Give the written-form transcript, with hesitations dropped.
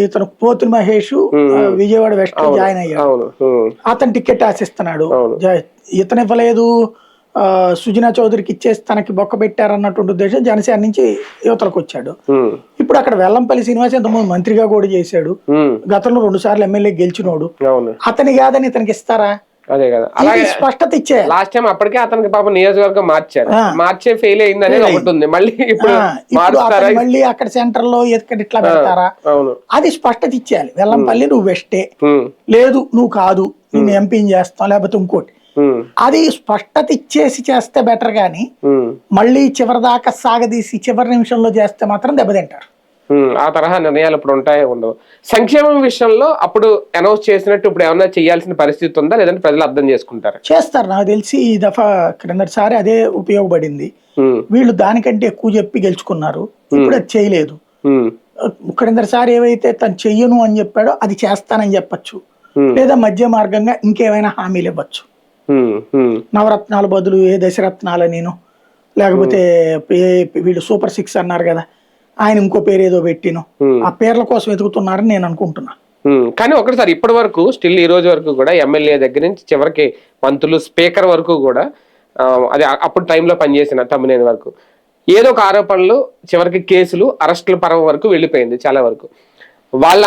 ఇతను పోతుని Mahesh Vijayawada west join అయ్యాడు. అతను టికెట్ ఆశిస్తున్నాడు, ఇతను ఇవ్వలేదు, సుజనా చౌదరికి ఇచ్చేసి తనకి బొక్క పెట్టారన్నటువంటి ఉద్దేశం జనసేన నుంచి యువతలకు వచ్చాడు. ఇప్పుడు అక్కడ వెల్లంపల్లి శ్రీనివాస్ ఇంతకుముందు మంత్రిగా కూడా చేశాడు, గతంలో 2 సార్లు ఎమ్మెల్యే గెలిచినోడు. అతని కాదని ఇతనికి ఇస్తారా? అదే కదా, అలాగే స్పష్టత ఇచ్చే. లాస్ట్ టైం అప్పటికే అతనికి పాపం నియోజకవర్గం మార్చే ఫెయిల్ అయింది అనేది ఒకటి ఉంది. మళ్ళీ ఇప్పుడు మళ్ళీ అక్కడ సెంటర్ లో ఇట్లా పెడతారా? అది స్పష్టత ఇచ్చేయాలి. వెల్లంపల్లి నువ్వు వెస్టే, లేదు నువ్వు కాదు, నేను ఎంపీని చేస్తాం, లేకపోతే ఇంకోటి. అది స్పష్టత ఇచ్చేసి చేస్తే బెటర్ గాని మళ్ళీ చివరి దాకా సాగదీసి చివరి నిమిషంలో చేస్తే మాత్రం దెబ్బతింటారు. ఆ తరహా నిర్ణయాలు ఇప్పుడు ఉంటాయో ఉండవు. సంక్షేమం విషయంలో అప్పుడు అనౌన్స్ చేసినట్టు ఇప్పుడు ఏమన్నా చేయాల్సిన పరిస్థితి ఉందా, లేదంటే ప్రజలు అర్థం చేసుకుంటారు? చేస్తారు. నాకు తెలిసి ఈ దఫా క్రిందటిసారి అదే ఉపయోగపడింది. వీళ్ళు దానికంటే ఎక్కువ చెప్పి గెలుచుకున్నారు, ఇప్పుడు అది చేయలేదు. క్రిందటిసారి ఏవైతే తను చెయ్యను అని చెప్పాడో అది చేస్తానని చెప్పచ్చు, లేదా మధ్య మార్గంగా ఇంకేమైనా హామీలు ఇవ్వచ్చు. నవరత్నాల బదులు ఏ దశరత్నాల నేను, లేకపోతే వీళ్ళు సూపర్ 6 అన్నారు కదా, ఆయన ఇంకో పేరు ఏదో పెట్టిను, ఆ పేర్ల కోసం వెతుకుతున్నారని నేను అనుకుంటున్నా. కానీ ఒకటిసారి ఇప్పటి వరకు స్టిల్ ఈ రోజు వరకు కూడా ఎమ్మెల్యే దగ్గర నుంచి చివరికి మంత్రులు, స్పీకర్ వరకు కూడా అది అప్పుడు టైంలో పనిచేసిన తమ్మినేని వరకు ఏదో ఒక ఆరోపణలు, చివరికి కేసులు, అరెస్టుల పర్వం వరకు వెళ్ళిపోయింది చాలా వరకు. వాళ్ళ